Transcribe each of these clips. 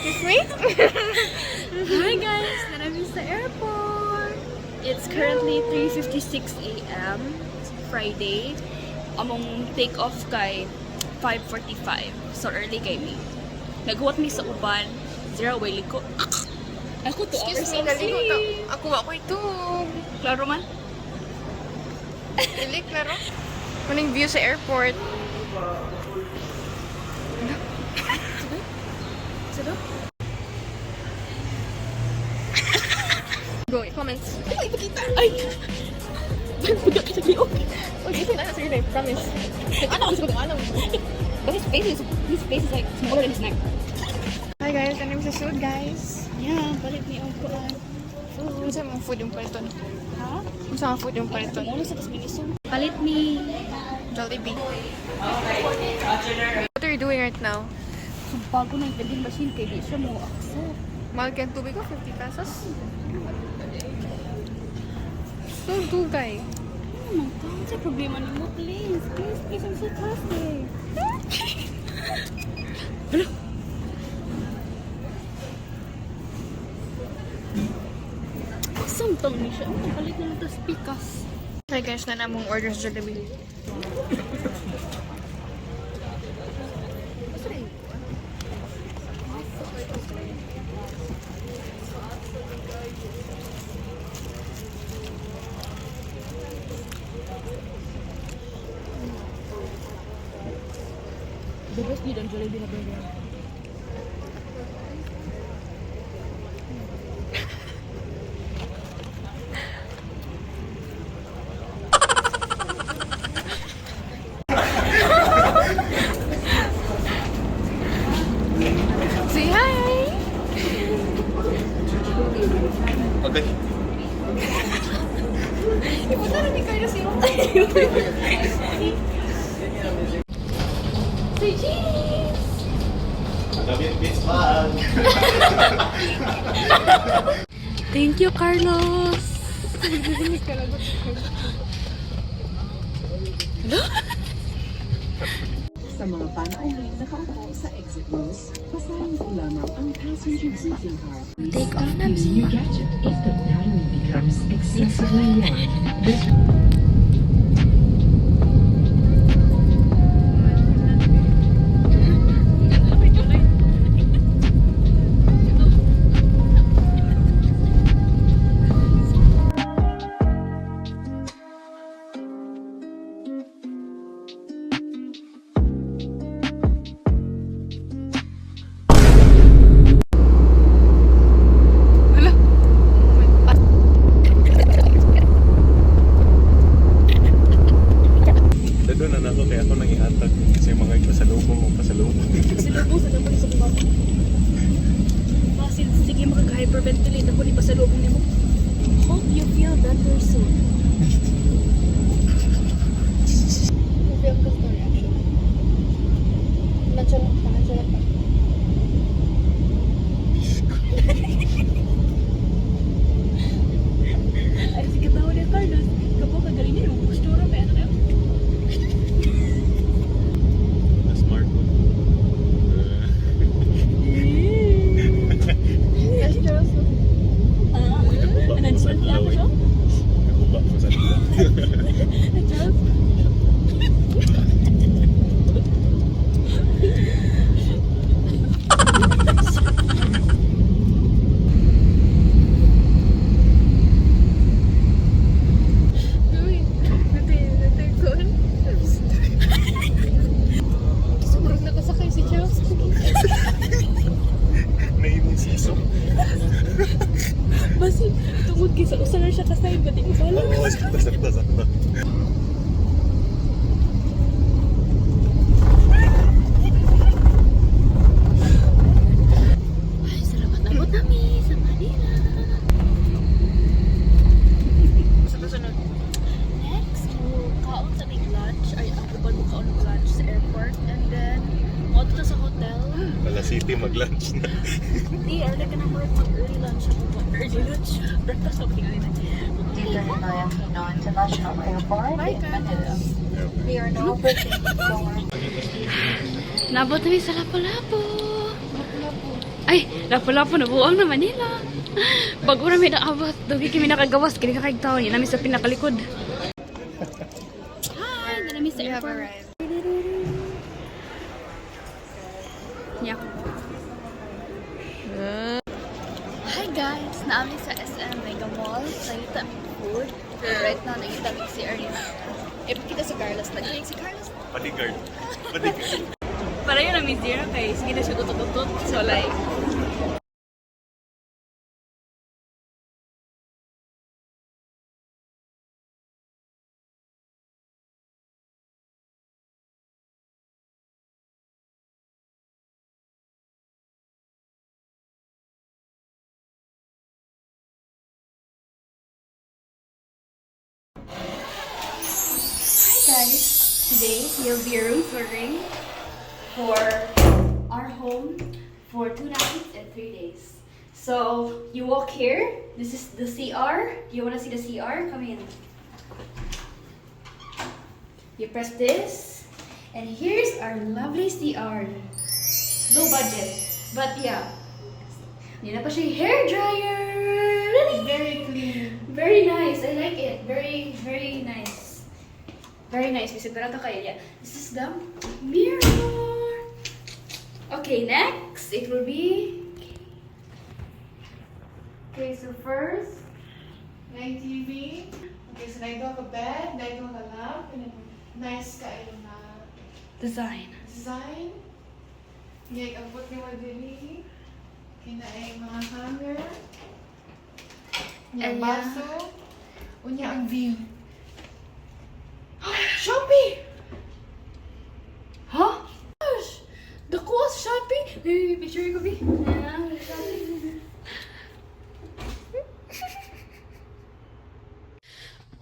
Wait. Hi guys, nandito sa airport. It's currently 3:56 a.m. Friday. Among take off kay 5:45. So early kay me. Naghuwat mi sa uban. Zero way liko. Ako 2 hours Excuse me, of naligo ta. sleep. Ako ako itog. Klaro man? Dili, klaro. Maning view sa airport. Sado? Go, comments. Ay, pakita. Ay! Budak kita liok. Oh, this one, sige na, promise. Ano? Gusto ko ano? But his face is like smaller than his neck. Hi guys, ano sa food guys? Yeah, balik ni Uncle. Ano sa mga food yung paliton? Ha? Ano sa mga food yung paliton? Tumulo sa tasminiso. Palit ni Jollibee. What are you doing right now? bago na yung vending machine kay di siya mo accept. Mahal ka yung tubig ko, 50 pesos. So, dugay. Oh my God, sa problema ni mo, please. Please, please, I'm so thirsty. Hello? Samtang ni siya. Ang palit na lang tas pikas. Hi guys, na namong order sa Jollibee. The best yun ang Jollibee na burger. Say hi! Okay. Ipunta na ni Carlos yung Say cheese! Kami ang beach bag. Thank you, Carlos! Sa mga panahon nakaupo sa exit rows, pasahin po lamang ang passenger seating car. Take off na This new gadget, if the battery becomes excessively warm, this Doon na ako kaya ako nang ihatag kasi mga pasalubong o pasalubong. Pasalubong sa naman sa mga Basil, sige makag-hyperventilate ako ni pasalubong ni mo. Hope you feel better soon. film ka story actually. Natural pa. Ay, sige tawa ni Carlos. Kapag kagaling niya, yung postura pa yan. Smart po. Yes, Charles. Nag-smart na ako siya? Nakubak ko sa nila. Charles? Uy, natikon. Sumarog na kasakay si Charles. Naimong siso. Basil, tungod kisa usa na siya kasay, pati ko bala. Oo, sakta. Ay, salamat na po kami sa Manila. Sa sunod. Next, kaon sa ning lunch. Ay, ako ba mo kaon ng lunch sa airport? And then, auto na sa hotel. Wala city mag-lunch na. Hindi, early ka na mag-early lunch. Early lunch? Breakfast ako tingnan nila. Maya Aquino International Airport Hi, in Carlos. Manila. We are now approaching forward. Nabot kami sa Lapu-Lapu. Ay, lapo-lapo na buwang na Manila. Bago na may naabot. Dugi kami nakagawas. Kini kakayag taon. Yan namin sa pinakalikod. Hi! Namin sa airport. Yeah. Hi guys! Naami sa SM Mega Mall. Nangita ang food. Right now, nangita ang si Ernie. Ipakita sa Carlos. Nagkinig si Carlos. Bodyguard. Bodyguard. Para yun namin zero kay sige na siya tutot-tutot. So like, guys, today we'll be room touring for our home for 2 nights and 3 days. So you walk here. This is the CR. You want to see the CR? Come in. You press this, and here's our lovely CR. Low budget, but yeah. Yun na pa siya hair dryer. Really? Very clean. Very nice. I like it. Very, very nice. Very nice. Sigurado kayo. Yeah. This is the mirror. Okay, next it will be. Okay, so first, night TV. Okay, so naito ka bed, naito ka lamp, and then nice kayo na Design. design. Ngayag abot ni Wadili. Kinaay mga hanger. And Yung baso. Unya ang view. Shopee! Huh? Gosh! The cool Shopee! Hey, picture ko, B. Yeah, Shopee.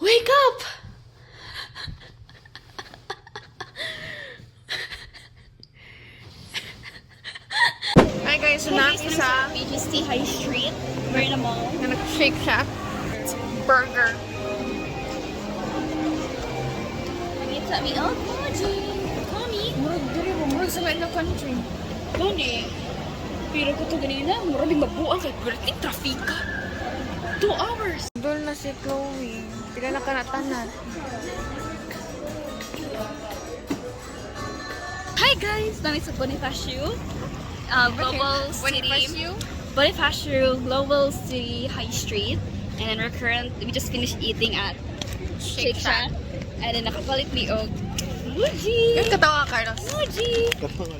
Wake up! Hi guys, so nami sa BGC High Street. We're in a mall. Shake Shack. Burger. Nakita mi, oh, Koji! Kami! Murag diri mo, murag sa may na country. Gani. Pero ko to ganina, mura din mabuang kay berting trafika. 2 hours. Doon na si Chloe. Pila na kanatanan. Hi guys! Nami sa Bonifacio. Global City. Bonifacio Global City High Street. And then we just finished eating at Shake Shack. And then nakapalit ni Og Muji! Yung katawa, Carlos. Muji!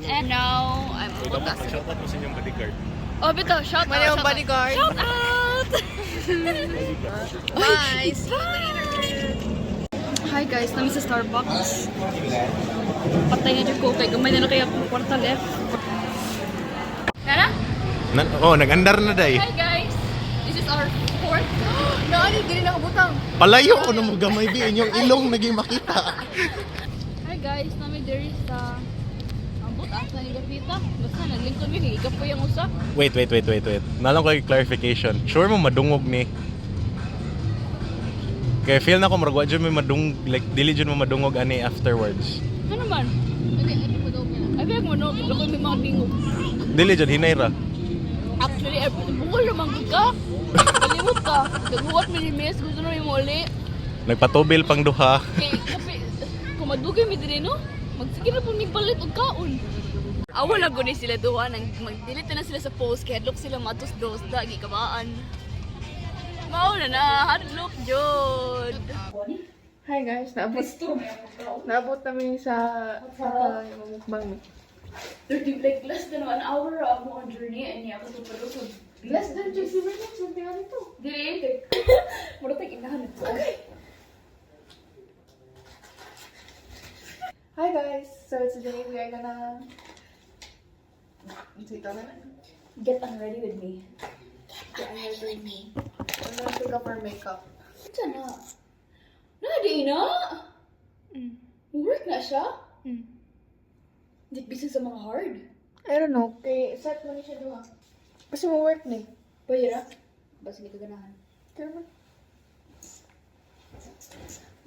And now, I'm bukas. Shout out mo sa inyong bodyguard. Oh, bito, shout Mali out! yung bodyguard. Shout out! Bye! Hi guys, nami sa Starbucks. Patay na dyan ko kay gamay na kaya akong kwarta left. Nana? Nag-andar na day. Hi guys! This is our fourth. Naani, dili nakabutang. Palayo ko na mo gamay di inyong ilong naging makita. Hi guys, nami there is ambot asa ni Gapita. Basta naglingkod mi higap ko yung usa. Wait. Nalang ko yung clarification. Sure mo madungog ni? Kaya feel na ko maragwa dyan may like dili dyan mo madungog ani afterwards. Ano man? Ay, kaya mo no, ako may mga tingog. Dili dyan, hinayra. Actually, bukol naman ka. Kalimot ka. Naghuwat milimis, gusto na yung uli. Nagpatubil pang duha. Kay, kape, kung madugay mi din no, magsige na po may palit og kaon. Awa na guni sila duha, mag-delete na sila sa post, kaya look sila matos dos, dagi kabaan. Mauna na, hardlock jod. Hi guys, naabot namin sa yung mukbang. 30 like less than 1 hour ako on journey and niya ako tupadusod. Less than 60 minutes, yung tingnan ito. Dili, mura tayo inahan ito. Okay. Hi guys, so today we are gonna... Get unready with me. Get ready with me. I'm gonna pick up our makeup. Ito na. Di na? Work na siya? Di busy sa mga hard. I don't know, kay set mo ni siya doon. Kasi mo work na eh. Bayra? Basta hindi ka ganahan. Kaya man.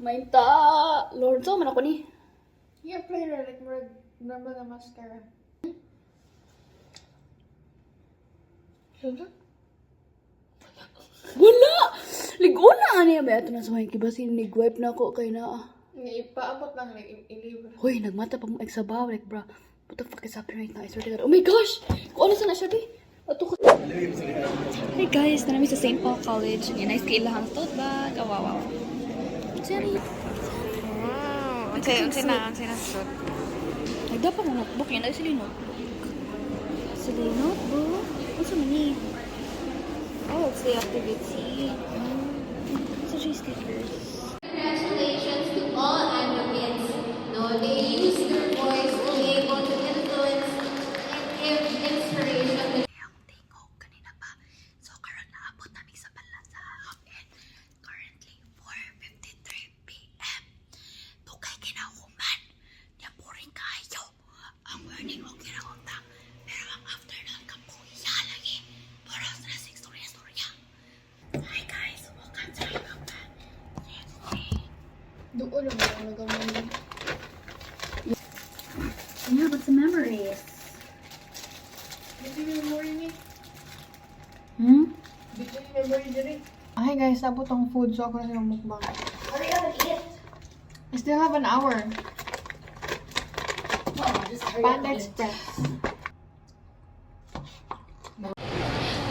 May ta... Lord, so man ako ni. I-apply na like more normal na mascara. Wala! Liguna ani ba ato na sa mga kibasin nigwipe na ako kay na. Ipaabot lang, like, ilibre. Hoy, nagmata pa mo egg sa baw, like bro. What the fuck is happening right now? I swear to God. Oh my gosh! Kung ano sana siya di? Ato ko. Hey guys, na namin sa St. Paul College. Yung nice kailahang tote bag. Oh, wow, wow. Sorry. Wow. Unsay na suit. Nagdapat mo notebook yan. Ay, sila yung notebook. Sila yung notebook? What's naman ni? Oh, it's the activity. So, siya stickers. Congratulations to all advocates. No, they use their voice to be able to influence and give inspiration. Tingog kanina pa. So, karon naabot namin sa Balansa. And currently, 4:53 p.m. Tukay kinahuman. Niya boring kayo. Ang morning o kinautang. Pero ang afternoon, kapuya lagi. Para sa istorya-istorya. Hi guys, welcome to my vlog. Doon lang ako nagamali. Yeah, but the memories. Dito yung memory ni. Hmm? Dito yung memory diri. Hi guys, nabot ang food so ako na yung mukbang. Hurry up and eat. I still have an hour. Panda Express.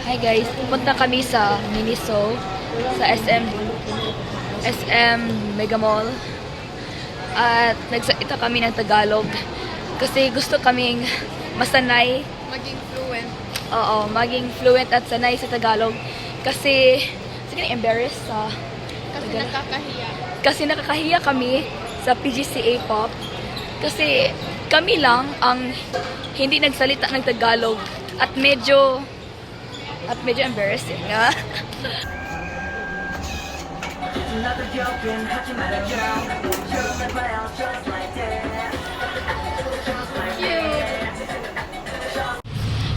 Hi guys, pupunta kami sa Miniso sa SM Mega Mall. At nagsalita kami ng Tagalog kasi gusto kaming masanay. Maging fluent. Oo, maging fluent at sanay sa Tagalog. Kasi, sige embarrassed sa Kasi Tagalog. nakakahiya. Kasi nakakahiya kami sa PGCA Pop. Kasi kami lang ang hindi nagsalita ng Tagalog at medyo embarrassing nga.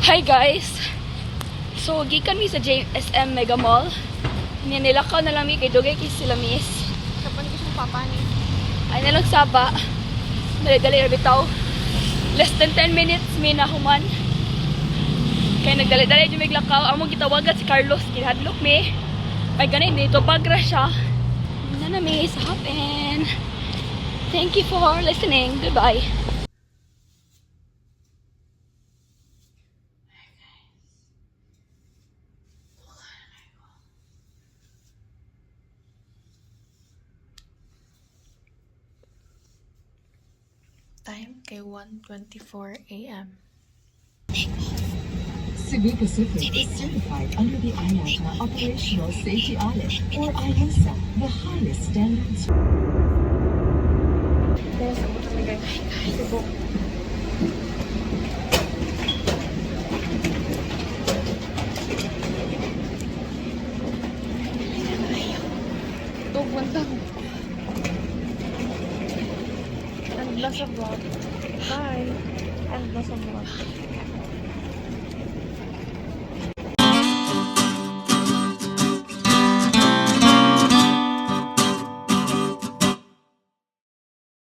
Hi guys! So, gikan mi sa SM Mega Mall. Nilakaw na lang mi kay Dugay kay sila miss. Kapag ko siyang papani. Ay nalang saba. Dali-dali bitaw. Less than 10 minutes mi na human. Kaya nagdali-dali yung may lakaw. Ang mong gitawagan si Carlos. Kinahadlok mi. Ay ganun dito. Pagra siya. Na na mi sa Hopin. Thank you for listening. Goodbye. Time kay 1:24 a.m. Cebu Pacific is certified under the IATA Operational Safety Audit, or IOSA, the highest standards. Kaya sa mga kami guys. Cebu. Tugwantang. And lots of vlog. Bye. And lots of vlog.